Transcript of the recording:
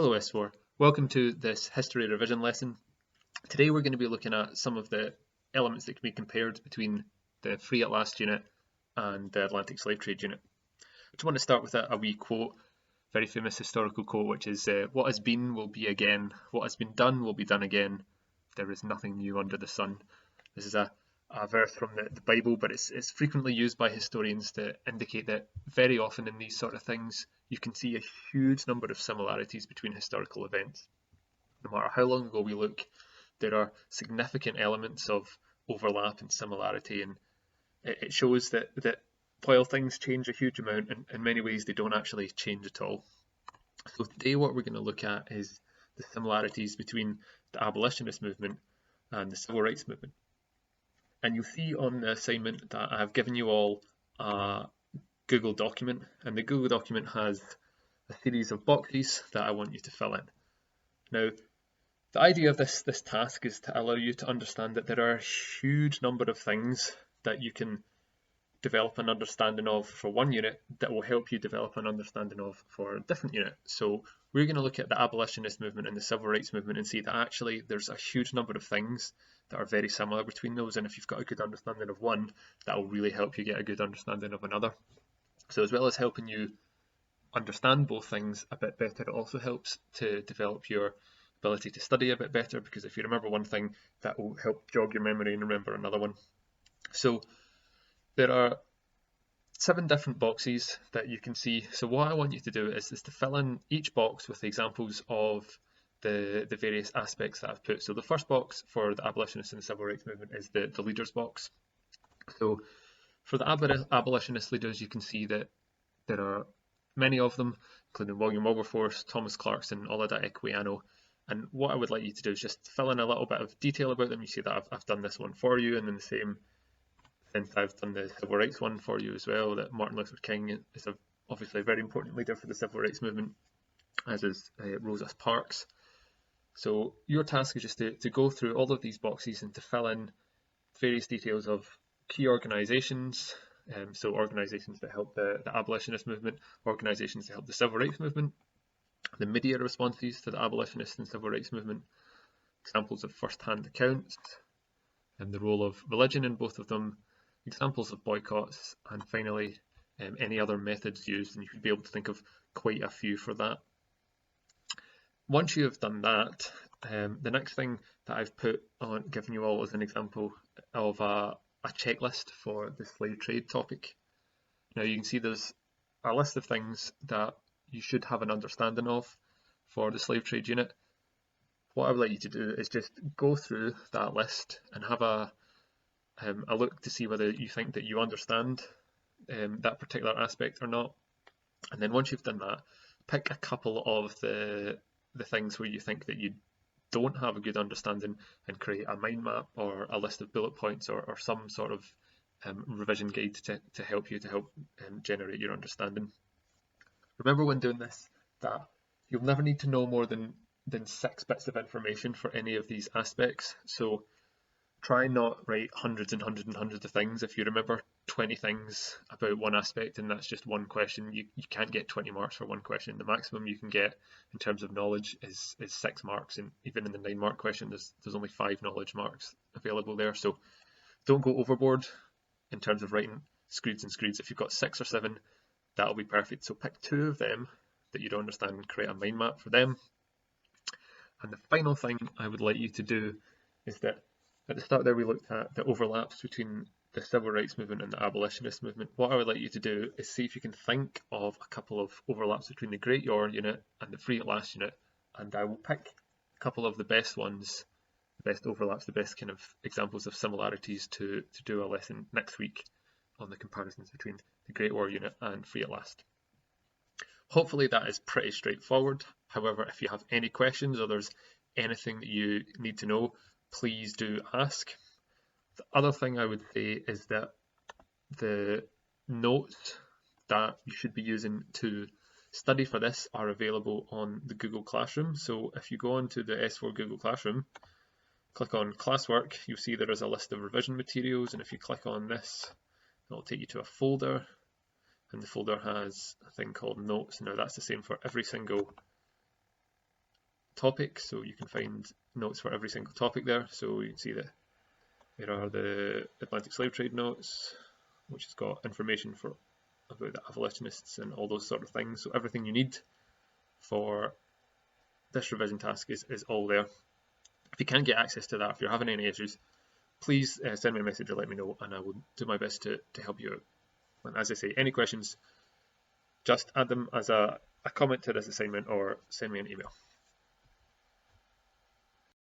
Hello S4, welcome to this history revision lesson. Today we're going to be looking at some of the elements that can be compared between the free at last unit and the Atlantic slave trade unit. I just want to start with a wee quote, very famous historical quote, which is what has been will be again, what has been done will be done again, there is nothing new under the sun. This is a verse from the Bible, but it's frequently used by historians to indicate that very often in these sort of things you can see a huge number of similarities between historical events. No matter how long ago we look, there are significant elements of overlap and similarity, and it shows that while things change a huge amount, in many ways they don't actually change at all. So today what we're going to look at is the similarities between the abolitionist movement and the civil rights movement. And you'll see on the assignment that I've given you all a Google document, and the Google document has a series of boxes that I want you to fill in. Now, the idea of this task is to allow you to understand that there are a huge number of things that you can develop an understanding of for one unit that will help you develop an understanding of for a different unit. So we're going to look at the abolitionist movement and the civil rights movement and see that actually there's a huge number of things that are very similar between those, and if you've got a good understanding of one, that will really help you get a good understanding of another. So as well as helping you understand both things a bit better, it also helps to develop your ability to study a bit better, because if you remember one thing, that will help jog your memory and remember another one. So there are 7 different boxes that you can see. So what I want you to do is to fill in each box with examples of the various aspects that I've put. So the first box for the abolitionist and the civil rights movement is the leaders box. So for the abolitionist leaders, you can see that there are many of them, including William Wilberforce, Thomas Clarkson, Olaudah Equiano. And what I would like you to do is just fill in a little bit of detail about them. You see that I've done this one for you, and in the same sense I've done the civil rights one for you as well, that Martin Luther King is obviously a very important leader for the civil rights movement, as is Rosa Parks. So your task is just to go through all of these boxes and to fill in various details of key organisations, so organisations that help the abolitionist movement, organisations that help the civil rights movement, the media responses to the abolitionist and civil rights movement, examples of first-hand accounts, and the role of religion in both of them, examples of boycotts, and finally any other methods used, and you should be able to think of quite a few for that. Once you have done that, the next thing that I've put on, given you all as an example of a checklist for the slave trade topic. Now you can see there's a list of things that you should have an understanding of for the slave trade unit. What I would like you to do is just go through that list and have a look to see whether you think that you understand that particular aspect or not. And then once you've done that, pick a couple of the things where you think that you don't have a good understanding and create a mind map or a list of bullet points or some sort of revision guide to help generate your understanding. Remember when doing this that you'll never need to know more than 6 bits of information for any of these aspects. So try not write hundreds and hundreds and hundreds of things. If you remember 20 things about one aspect and that's just one question, you can't get 20 marks for one question. The maximum you can get in terms of knowledge is 6 marks, and even in the 9-mark question there's only 5 knowledge marks available there. So don't go overboard in terms of writing screeds and screeds. If you've got 6 or 7, that'll be perfect. So pick 2 of them that you don't understand and create a mind map for them. And the final thing I would like you to do is that at the start there we looked at the overlaps between the civil rights movement and the abolitionist movement. What I would like you to do is see if you can think of a couple of overlaps between the Great War unit and the Free at Last unit, and I will pick a couple of the best ones, the best overlaps, the best kind of examples of similarities to do a lesson next week on the comparisons between the Great War unit and Free at Last. Hopefully that is pretty straightforward. However, if you have any questions or there's anything that you need to know, please do ask. The other thing I would say is that the notes that you should be using to study for this are available on the Google Classroom. So if you go onto the S4 Google Classroom, click on classwork, you'll see there is a list of revision materials, and if you click on this, it'll take you to a folder, and the folder has a thing called notes. Now that's the same for every single topic, so you can find notes for every single topic there. So you can see that there are the Atlantic slave trade notes, which has got information about the abolitionists and all those sort of things. So everything you need for this revision task is all there. If you can't get access to that, if you're having any issues, please send me a message or let me know, and I will do my best to help you out. And as I say, any questions, just add them as a comment to this assignment or send me an email.